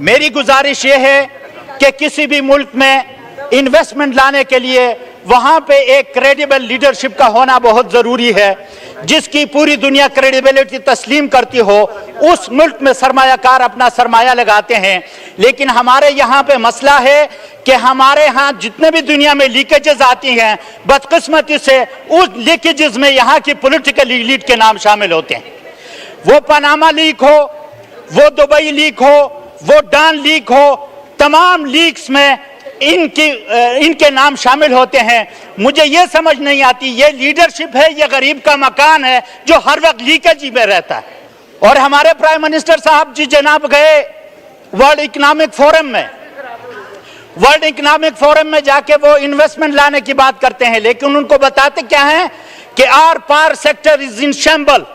मेरी गुजारिश ये है कि किसी भी मुल्क में इन्वेस्टमेंट लाने के लिए वहां पे एक क्रेडिबल लीडरशिप का होना बहुत जरूरी है, जिसकी पूरी दुनिया क्रेडिबिलिटी तस्लीम करती हो। उस मुल्क में सरमायाकार अपना सरमाया लगाते हैं। लेकिन हमारे यहाँ पे मसला है कि हमारे यहाँ जितने भी दुनिया में लीकेजेस आती हैं, बदकिस्मती से उस लीकेजेस में यहाँ की पॉलिटिकल एलीट के नाम शामिल होते हैं। वो पनामा लीक हो, वो दुबई लीक हो, वो डान लीक हो, तमाम लीक्स में इनके नाम शामिल होते हैं। मुझे ये समझ नहीं आती, ये लीडरशिप है, ये गरीब का मकान है जो हर वक्त लीकेज में रहता है। और हमारे प्राइम मिनिस्टर साहब जी जनाब गए वर्ल्ड इकोनॉमिक फोरम में, वर्ल्ड इकोनॉमिक फोरम में जाके वो इन्वेस्टमेंट लाने की बात करते हैं, लेकिन उनको बताते क्या है कि our power sector is in shamble.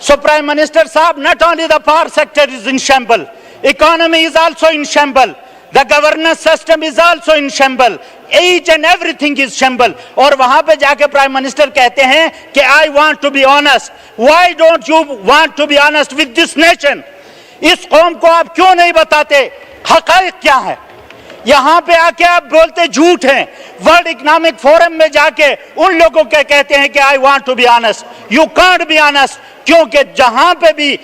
So Prime Minister Saab, not only the power sector is in shambles, economy is also in shambles, the governance system is also in shambles, each and everything is shambles. और वहाँ पे जाके Prime Minister कहते हैं कि I want to be honest. Why don't you want to be honest with this nation? इस कौम को आप क्यों नहीं बताते हक़ाइक़ क्या है? यहाँ पे आके आप बोलते झूठ हैं। वर्ल्ड इकोनॉमिक फोरम में जाके उन लोगों के कहते हैं कि I want to be honest. You can't be honest, क्योंकि जहां पे भी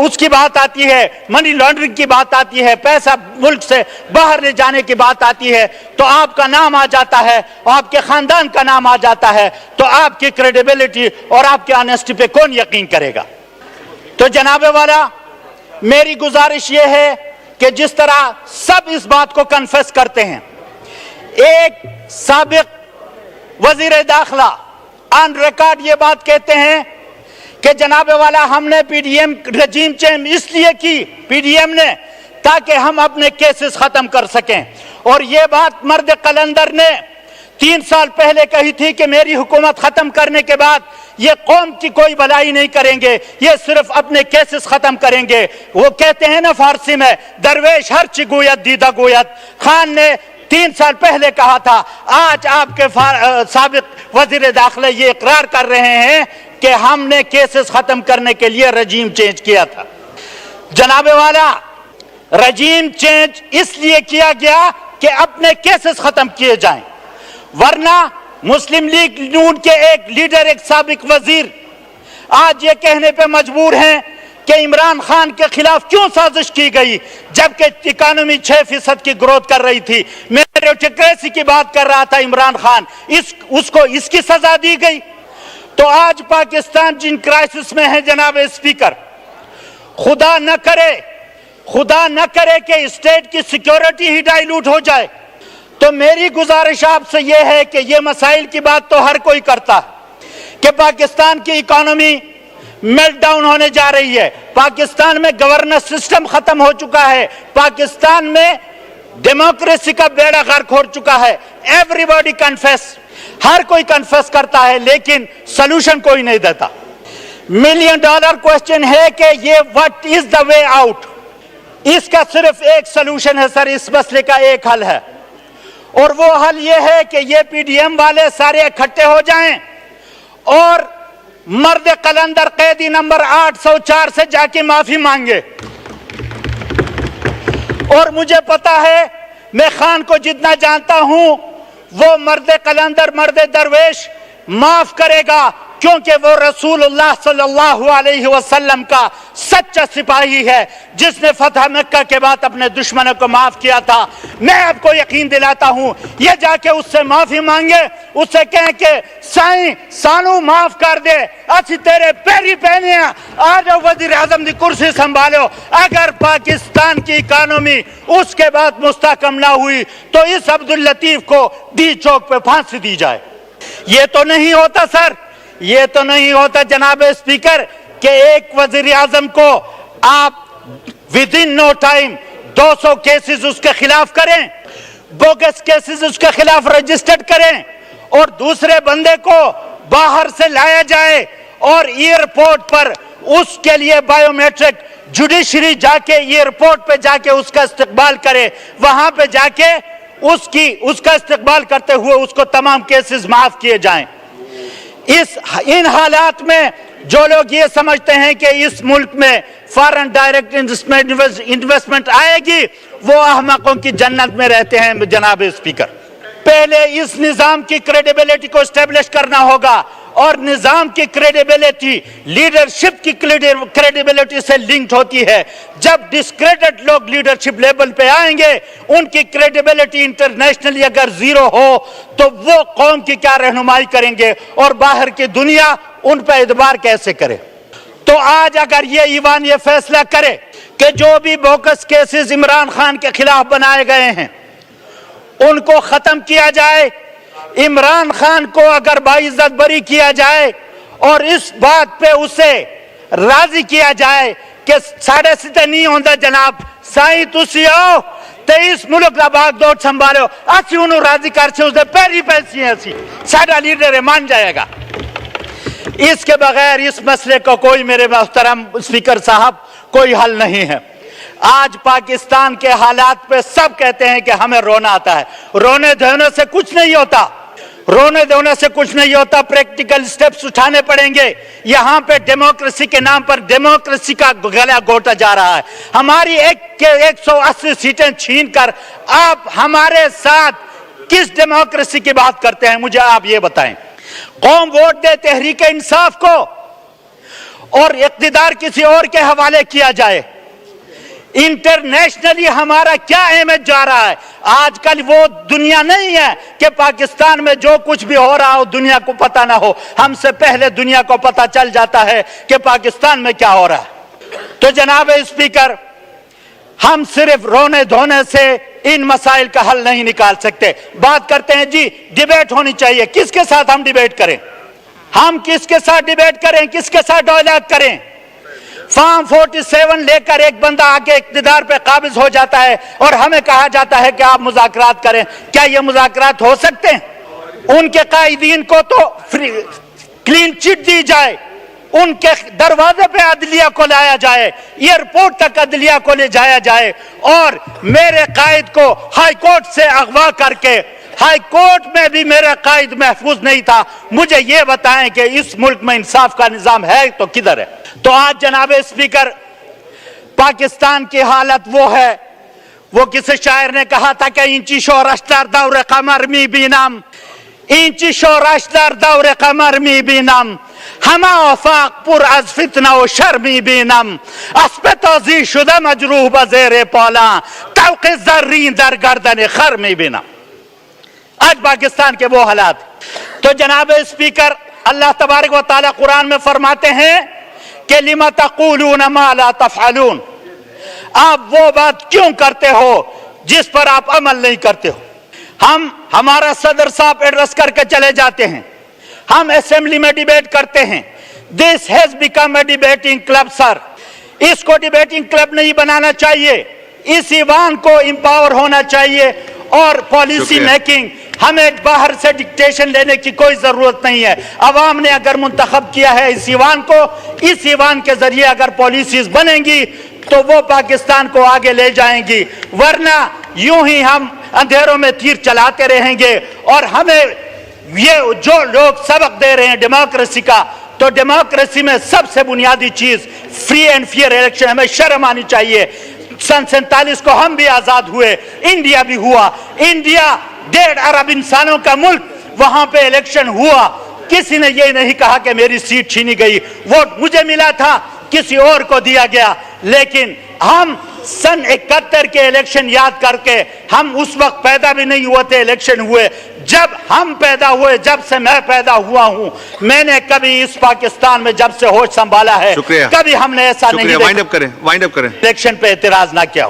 उसकी बात आती है, मनी लॉन्ड्रिंग की बात आती है, पैसा मुल्क से बाहर ले जाने की बात आती है, तो आपका नाम आ जाता है, आपके खानदान का नाम आ जाता है। तो आपकी क्रेडिबिलिटी और आपकी ऑनेस्टी पे कौन यकीन करेगा? तो जनाब वाला, मेरी गुजारिश ये है कि जिस तरह सब इस बात को कन्फेस करते हैं, एक साबिक वजीर दाखिला ऑन रिकॉर्ड ये बात कहते हैं कि जनाब वाला हमने पीडीएम रजीम चेंज इसलिए की, पीडीएम ने, ताकि हम अपने केसेस खत्म कर सकें। और ये बात मर्द कलंदर ने 3 साल पहले कही थी कि मेरी हुकूमत खत्म करने के बाद ये कौम की कोई भलाई नहीं करेंगे, ये सिर्फ अपने केसेस खत्म करेंगे। वो कहते हैं ना फारसी में, दरवेश हर ची गोयत दीदा गोयत। खान ने 3 साल पहले कहा था, आज आपके साबिक वजीर दाखिला ये इकरार कर रहे हैं कि हमने केसेस खत्म करने के लिए रजीम चेंज किया था। जनाबे वाला, रजीम चेंज इसलिए किया गया कि अपने केसेस खत्म किए जाएं, वरना मुस्लिम लीग नून के एक लीडर, एक साबिक वजीर आज ये कहने पे मजबूर हैं कि इमरान खान के खिलाफ क्यों साजिश की गई, जबकि इकोनॉमी 6% की ग्रोथ कर रही थी। मेरिटोक्रेसी की बात कर रहा था इमरान खान, उसको इसकी सजा दी गई। तो आज पाकिस्तान जिन क्राइसिस में है जनाब स्पीकर, खुदा न करे कि स्टेट की सिक्योरिटी ही डाइल्यूट हो जाए। तो मेरी गुजारिश आपसे यह है कि ये मसाइल की बात तो हर कोई करता है कि पाकिस्तान की इकोनॉमी मेल्टडाउन होने जा रही है, पाकिस्तान में गवर्नेंस सिस्टम खत्म हो चुका है, पाकिस्तान में डेमोक्रेसी का बेड़ा गर्क हो चुका है। एवरीबॉडी कन्फेस, हर कोई कन्फेस करता है, लेकिन सोल्यूशन कोई नहीं देता। $1 मिलियन क्वेश्चन है कि ये what is the way out? इसका सिर्फ एक सोल्यूशन है सर, इस मसले का एक हल है, और वो हल ये है कि ये पीडीएम वाले सारे इकट्ठे हो जाएं और मर्द कलंदर कैदी नंबर 804 से जाके माफी मांगे। और मुझे पता है, मैं खान को जितना जानता हूं, वो मर्द कलंदर, मर्द दरवेश माफ करेगा, क्योंकि वो रसूलुल्लाह सल्लल्लाहु अलैहि वसल्लम का सच्चा सिपाही है, जिसने फतह मक्का के बाद अपने दुश्मनों को माफ किया था। मैं आपको यकीन दिलाता हूं, ये जाके उससे माफी मांगे, उससे कहें कि साईं सानू माफ कर दे, अच्छी तेरे पैरी पहने आ जाओ, वजीर आजम की कुर्सी संभालो। अगर पाकिस्तान की इकोनॉमी उसके बाद मुस्तहकम ना हुई तो इस अब्दुल लतीफ को डी चौक पे फांसी दी जाए। ये तो नहीं होता सर, ये तो नहीं होता जनाब स्पीकर कि एक वजीर आजम को आप within no time 200 cases उसके खिलाफ करें, बोगस केसेस उसके खिलाफ रजिस्टर्ड करें, और दूसरे बंदे को बाहर से लाया जाए और एयरपोर्ट पर उसके लिए बायोमेट्रिक जुडिशरी जाके एयरपोर्ट पे जाके उसका इस्तकबाल करे, वहां पे जाके उसका इस्तकबाल करते हुए उसको तमाम केसेस माफ किए जाएं। इन हालात में जो लोग ये समझते हैं कि इस मुल्क में फॉरेन डायरेक्ट इन्वेस्टमेंट आएगी, वो अहमकों की जन्नत में रहते हैं। जनाब स्पीकर, पहले इस निजाम की क्रेडिबिलिटी को एस्टेब्लिश करना होगा, और निजाम की क्रेडिबिलिटी लीडरशिप की क्रेडिबिलिटी से लिंक्ड होती है। जब डिस्क्रेडिट लोग लीडरशिप लेवल पे आएंगे, उनकी क्रेडिबिलिटी इंटरनेशनली अगर जीरो हो तो वो कौम की क्या रहनुमाई करेंगे और बाहर की दुनिया उन पर एतबार कैसे करे। तो आज अगर ये ईवान ये फैसला करे कि जो भी बोगस केसेस इमरान खान के खिलाफ बनाए गए हैं उनको खत्म किया जाए, इमरान खान को अगर बाइज्जत बरी किया जाए और इस बात पे उसे राजी किया जाए कि साढ़े सिते नहीं होता जनाब, साई तुसी आओ ते इस मुल्क का बागडोर संभालो, असी उन्होंने राजी कर से उसने पैरी पैसी असी साडा लीडर मान जाएगा। इसके बगैर इस मसले को कोई, मेरे मोहतरम स्पीकर साहब, कोई हल नहीं है। आज पाकिस्तान के हालात पे सब कहते हैं कि हमें रोना आता है। रोने धोने से कुछ नहीं होता, रोने धोने से कुछ नहीं होता। प्रैक्टिकल स्टेप्स उठाने पड़ेंगे। यहाँ पे डेमोक्रेसी के नाम पर डेमोक्रेसी का गला घोटा जा रहा है। हमारी 180 सीटें छीनकर आप हमारे साथ किस डेमोक्रेसी की बात करते हैं, मुझे आप ये बताएं। कौम वोट दे तहरीक इंसाफ को और इक़्तिदार किसी और के हवाले किया जाए। इंटरनेशनली हमारा क्या इमेज जा रहा है। आजकल वो दुनिया नहीं है कि पाकिस्तान में जो कुछ भी हो रहा हो दुनिया को पता ना हो। हमसे पहले दुनिया को पता चल जाता है कि पाकिस्तान में क्या हो रहा है। तो जनाब स्पीकर, हम सिर्फ रोने धोने से इन मसाइल का हल नहीं निकाल सकते। बात करते हैं जी डिबेट होनी चाहिए, किसके साथ हम डिबेट करें? हम किसके साथ डिबेट करें, किसके साथ डायलॉग करें? फॉर्म 47 लेकर एक बंदा आके इक़्तिदार पे काबिज हो जाता है और हमें कहा जाता है कि आप मुज़ाकरात करें। क्या ये मुज़ाकरात हो सकते हैं? उनके कायदीन को तो क्लीन चिट दी जाए, उनके दरवाजे पे अदलिया को लाया जाए, एयरपोर्ट तक अदलिया को ले जाया जाए, और मेरे कायद को हाई कोर्ट से अगवा करके, हाई कोर्ट में भी मेरा कायद महफूज नहीं था। मुझे ये बताएं कि इस मुल्क में इंसाफ का निजाम है तो किधर है? तो आज जनाब स्पीकर, पाकिस्तान की हालत वो है, वो किसी शायर ने कहा था कि इंची शोराश्तार दौरे कमर मी बीनम, इंची शोराश्तार दौरे कमर मी बीनम, हमा वफाक पुर अज फितना व शर्मी बीनम, अस्पे तोजी शुदा मजरूह बजेरे पौला, तौक़े ज़र्रीन दर गर्दन खर मी बीनम। आज पाकिस्तान के वो हालात। तो जनाब स्पीकर, अल्लाह तबारक व तआला कुरान में फरमाते हैं कि लिमा तक़ूलून मा ला तफ़अलून, आप वो बात क्यों करते हो जिस पर आप अमल नहीं करते हो। हमारा सदर साहब एड्रेस करके चले जाते हैं, हम असेंबली में डिबेट करते हैं। This has become a debating club sir. इसको डिबेटिंग क्लब नहीं बनाना चाहिए, इस ईवान को एम्पावर होना चाहिए और पॉलिसी मेकिंग, हमें बाहर से डिक्टेशन लेने की कोई जरूरत नहीं है। अवाम ने अगर मुंतखब किया है इस ईवान को, इस ईवान के जरिए अगर पॉलिसीज बनेंगी तो वो पाकिस्तान को आगे ले जाएंगी, वरना यूं ही हम अंधेरों में तीर चलाते रहेंगे। और हमें ये जो लोग सबक दे रहे हैं डेमोक्रेसी का, तो डेमोक्रेसी में सबसे बुनियादी चीज फ्री एंड फेयर इलेक्शन, हमें शर्म आनी चाहिए। सन 47 को हम भी आजाद हुए, इंडिया भी हुआ। इंडिया 1.5 अरब इंसानों का मुल्क, वहां पे इलेक्शन हुआ, किसी ने ये नहीं कहा कि मेरी सीट छीनी गई, वोट मुझे मिला था, किसी और को दिया गया। लेकिन हम सन 71 के इलेक्शन याद करके, हम उस वक्त पैदा भी नहीं हुए थे, इलेक्शन हुए। जब हम पैदा हुए, जब से मैं पैदा हुआ हूं, मैंने कभी इस पाकिस्तान में जब से होश संभाला है, कभी हमने ऐसा नहीं देखा वाइंड अप करें इलेक्शन पे एतराज ना किया।